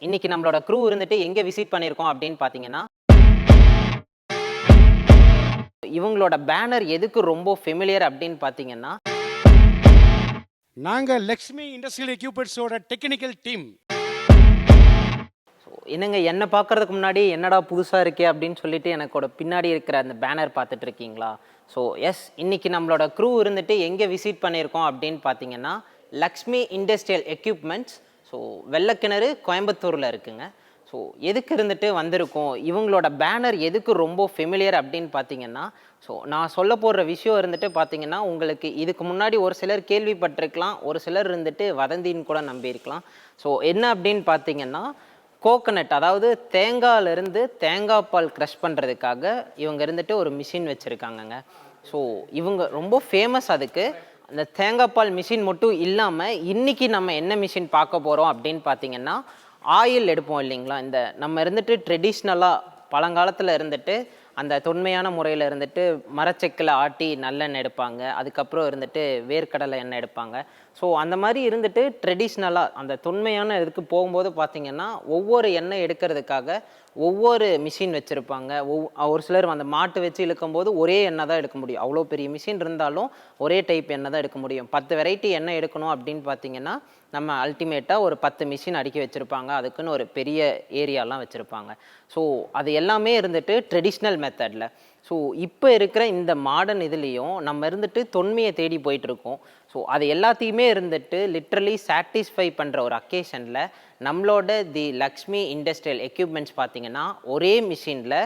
இன்னைக்கு நம்மளோட க்ரூ இருந்துட்டு எங்க விசிட் பண்ணியிருக்கோம் அப்படின்னு பார்த்தீங்கன்னா, இவங்களோட பேனர் எதுக்கு ரொம்ப ஃபெமிலியர் அப்படின்னு பார்த்தீங்கன்னா, நாங்க லக்ஷ்மி இண்டஸ்ட்ரியல் எக்யூப்மெண்ட்ஸோட டெக்னிக்கல் டீம். என்னங்க என்ன பார்க்கறதுக்கு முன்னாடி என்னடா புதுசா இருக்கே அப்படின்னு சொல்லிட்டு எனக்கோட பின்னாடி இருக்கிற அந்த பேனர் பார்த்துட்டு இருக்கீங்களா? ஸோ எஸ், இன்னைக்கு நம்மளோட க்ரூ இருந்துட்டு எங்கே விசிட் பண்ணியிருக்கோம் அப்படின்னு பார்த்தீங்கன்னா, Lakshmi industrial equipments. So Vellakinaru கோயம்புத்தூரில் இருக்குங்க. ஸோ எதுக்கு இருந்துட்டு வந்திருக்கோம், இவங்களோட பேனர் எதுக்கு ரொம்ப ஃபெமிலியர் அப்படின்னு பார்த்தீங்கன்னா, ஸோ நான் சொல்ல போகிற விஷயம் இருந்துட்டு பார்த்தீங்கன்னா, உங்களுக்கு இதுக்கு முன்னாடி ஒரு சிலர் கேள்விப்பட்டிருக்கலாம், ஒரு சிலர் இருந்துட்டு வதந்தின்னு கூட நம்பியிருக்கலாம். ஸோ என்ன அப்படின்னு பார்த்தீங்கன்னா, கோகனட், அதாவது தேங்காயிலிருந்து தேங்காய் பால் க்ரஷ் பண்ணுறதுக்காக இவங்க இருந்துட்டு ஒரு மிஷின் வச்சுருக்காங்கங்க. ஸோ இவங்க ரொம்ப ஃபேமஸ் அதுக்கு. அந்த தேங்காய் பால் மிஷின் மட்டும் இல்லாமல் இன்னைக்கு நம்ம என்ன மிஷின் பார்க்க போகிறோம் அப்படின்னு பார்த்தீங்கன்னா, ஆயில் எடுப்போம் இல்லைங்களா, இந்த நம்ம இருந்துட்டு ட்ரெடிஷ்னலாக பழங்காலத்தில் இருந்துட்டு அந்த தொன்மையான முறையில் இருந்துட்டு மரச்செக்கில் ஆட்டி நல்லெண்ணெய் எடுப்பாங்க, அதுக்கப்புறம் இருந்துட்டு வேர்க்கடலை எண்ணெய் எடுப்பாங்க. ஸோ அந்த மாதிரி இருந்துட்டு ட்ரெடிஷ்னலாக அந்த தொன்மையான இதுக்கு போகும்போது பார்த்தீங்கன்னா, ஒவ்வொரு எண்ணெய் எடுக்கிறதுக்காக ஒவ்வொரு மிஷின் வச்சுருப்பாங்க. ஒரு சிலர் அந்த மாட்டு வச்சு இழுக்கும்போது ஒரே எண்ணெய் தான் எடுக்க முடியும். அவ்வளோ பெரிய மிஷின் இருந்தாலும் ஒரே டைப் எண்ணெய் தான் எடுக்க முடியும். 10 வெரைட்டி எண்ணெய் எடுக்கணும் அப்படின்னு பார்த்தீங்கன்னா, நம்ம அல்டிமேட்டாக ஒரு 10 மிஷின் அடுக்கி வச்சுருப்பாங்க. அதுக்குன்னு ஒரு பெரிய ஏரியாலாம் வச்சுருப்பாங்க. ஸோ அது எல்லாமே இருந்துட்டு ட்ரெடிஷ்னல் மெத்தடில். ஸோ இப்போ இருக்கிற இந்த மாடர்ன் இதுலேயும் நம்ம இருந்துட்டு தொன்மையை தேடி போயிட்டுருக்கோம். ஸோ அது எல்லாத்தையுமே இருந்துட்டு லிட்ரலி சாட்டிஸ்ஃபை பண்ணுற ஒரு அக்கேஷனில் நம்மளோட தி லக்ஷ்மி இண்டஸ்ட்ரியல் எக்யூப்மெண்ட்ஸ் பார்த்தீங்கன்னா, ஒரே மிஷினில்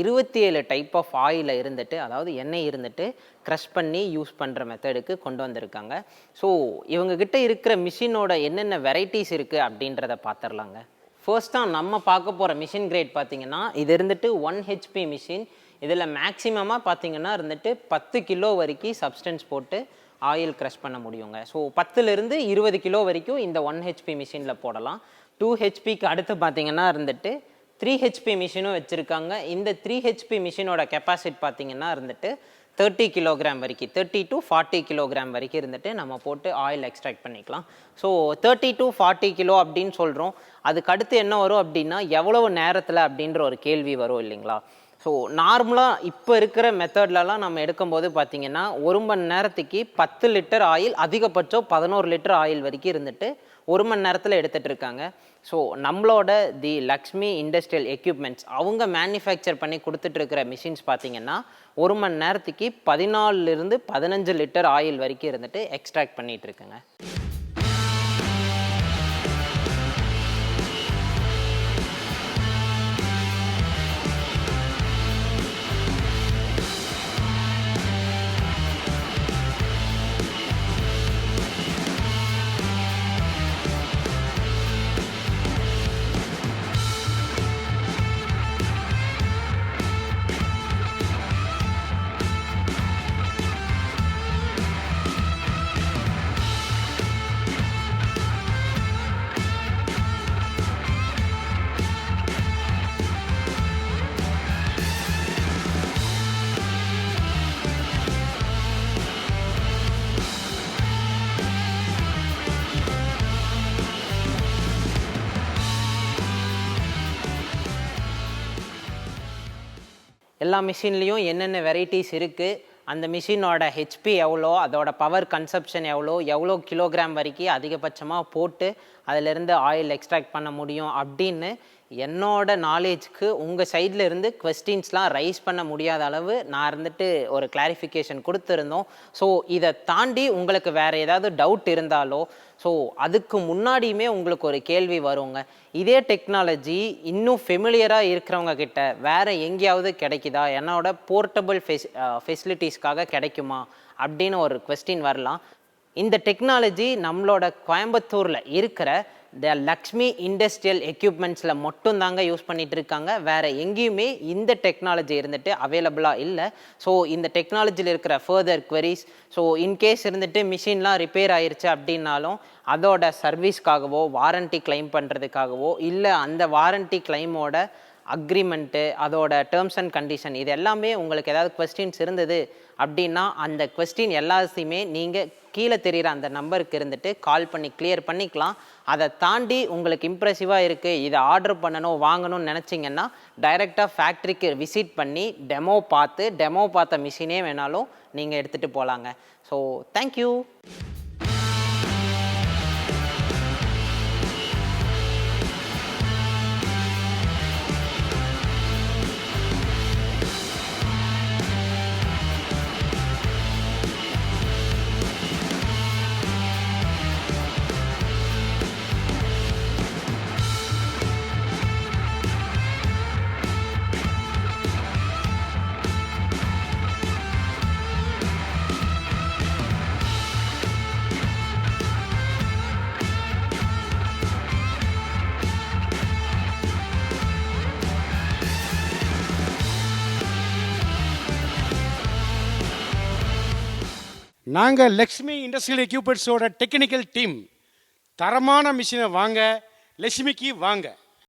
27 டைப் ஆஃப் ஆயிலை இருந்துட்டு, அதாவது எண்ணெய் இருந்துட்டு க்ரஷ் பண்ணி யூஸ் பண்ணுற மெத்தடுக்கு கொண்டு வந்திருக்காங்க. ஸோ இவங்ககிட்ட இருக்கிற மிஷினோட என்னென்ன வெரைட்டிஸ் இருக்குது அப்படின்றத பார்த்துடலாங்க. ஃபர்ஸ்ட்டாக நம்ம பார்க்க போகிற மிஷின் கிரேட் பார்த்தீங்கன்னா, இது இருந்துட்டு 1 ஹெச்பி மிஷின். இதில் மேக்ஸிமமாக பார்த்தீங்கன்னா இருந்துட்டு 10 கிலோ வரைக்கும் சப்ஸ்டன்ஸ் போட்டு ஆயில் க்ரஷ் பண்ண முடியுங்க. ஸோ 10லேருந்து 20 கிலோ வரைக்கும் இந்த 1 ஹெச்பி மிஷினில் போடலாம். 2 ஹெச்பிக்கு அடுத்து பார்த்தீங்கன்னா இருந்துட்டு 3 ஹெச்பி மிஷினும் வச்சுருக்காங்க. இந்த 3 ஹெச்பி மிஷினோட கெப்பாசிட்டி பார்த்தீங்கன்னா இருந்துட்டு 30 கிலோகிராம் வரைக்கும், 30 to 40 கிலோகிராம் வரைக்கும் இருந்துட்டு நம்ம போட்டு ஆயில் எக்ஸ்ட்ராக்ட் பண்ணிக்கலாம். ஸோ 30 to 40 கிலோ அப்படின்னு சொல்கிறோம். அதுக்கு அடுத்து என்ன வரும் அப்படின்னா, எவ்வளவு நேரத்தில் அப்படின்ற ஒரு கேள்வி வரும் இல்லைங்களா. ஸோ நார்மலாக இப்போ இருக்கிற மெத்தட்லலாம் நம்ம எடுக்கும்போது பார்த்தீங்கன்னா, 1 மணி நேரத்துக்கு 10 லிட்டர் ஆயில், அதிகபட்சம் 11 லிட்டர் ஆயில் வரைக்கும் இருந்துட்டு 1 மணி நேரத்தில் எடுத்துகிட்டு இருக்காங்க. ஸோ நம்மளோட தி லக்ஷ்மி இண்டஸ்ட்ரியல் எக்யூப்மெண்ட்ஸ் அவங்க மேனுஃபேக்சர் பண்ணி கொடுத்துட்டு இருக்கிற மிஷின்ஸ் பார்த்தீங்கன்னா, 1 மணி நேரத்துக்கு 14லிருந்து 15 லிட்டர் ஆயில் வரைக்கும் இருந்துட்டு எக்ஸ்ட்ராக்ட் பண்ணிகிட்டு இருக்குங்க. எல்லா மிஷின்லேயும் என்னென்ன வெரைட்டிஸ் இருக்குது, அந்த மிஷினோட ஹெச்பி எவ்வளோ, அதோட பவர் கன்சப்ஷன் எவ்வளோ, எவ்வளோ கிலோகிராம் வரைக்கும் அதிகபட்சமாக போட்டு அதிலிருந்து ஆயில் எக்ஸ்ட்ராக்ட் பண்ண முடியும் அப்படின்னு என்னோட நாலேஜ்க்கு உங்கள் சைடில் இருந்து கொஸ்டின்ஸ்லாம் ரைஸ் பண்ண முடியாத அளவு நான் இருந்துட்டு ஒரு கிளாரிஃபிகேஷன் கொடுத்துருந்தோம். ஸோ இதை தாண்டி உங்களுக்கு வேறு ஏதாவது டவுட் இருந்தாலோ, ஸோ அதுக்கு முன்னாடியுமே உங்களுக்கு ஒரு கேள்வி வருங்க, இதே டெக்னாலஜி இன்னும் ஃபெமிலியராக இருக்கிறவங்க கிட்ட வேறு எங்கேயாவது கிடைக்குதா, என்னோட போர்ட்டபிள் ஃபெசிலிட்டிஸ்க்காக கிடைக்குமா அப்படின்னு ஒரு கொஸ்டின் வரலாம். இந்த டெக்னாலஜி நம்மளோட கோயம்புத்தூரில் இருக்கிற த லக்ஷ்மி இண்டஸ்ட்ரியல் எக்யூப்மெண்ட்ஸில் மட்டும்தாங்க யூஸ் பண்ணிகிட்டு இருக்காங்க. வேறு எங்கேயுமே இந்த டெக்னாலஜி இருந்துட்டு அவைலபிளாக இல்லை. ஸோ இந்த டெக்னாலஜியில் இருக்கிற ஃபர்தர் குவரிஸ், ஸோ இன்கேஸ் இருந்துட்டு மிஷின்லாம் ரிப்பேர் ஆயிடுச்சு அப்படின்னாலும் அதோட சர்வீஸ்க்காகவோ வாரண்ட்டி கிளைம் பண்ணுறதுக்காகவோ, இல்லை அந்த வாரண்ட்டி கிளைமோட அக்ரிமெண்ட்டு, அதோட டேர்ம்ஸ் அண்ட் கண்டிஷன் இது எல்லாமே உங்களுக்கு ஏதாவது கொஸ்டின்ஸ் இருந்தது அப்படின்னா அந்த கொஸ்டின் எல்லாத்தையுமே நீங்கள் கீழே தெரிகிற அந்த நம்பருக்கு இருந்துட்டு கால் பண்ணி கிளியர் பண்ணிக்கலாம். அதை தாண்டி உங்களுக்கு இம்ப்ரெசிவாக இருக்குது, இதை ஆர்டர் பண்ணணும் வாங்கணும்னு நினச்சிங்கன்னா டைரெக்டாக ஃபேக்ட்ரிக்கு விசிட் பண்ணி டெமோ பார்த்த மிஷினே வேணாலும் நீங்கள் எடுத்துகிட்டு போகலாங்க. So thank you. நாங்கள் லக்ஷ்மி இண்டஸ்ட்ரியல் எக்யூப்மெண்ட்ஸோட டெக்னிக்கல் டீம். தரமான மிஷினை வாங்க, லக்ஷ்மிக்கு வாங்க.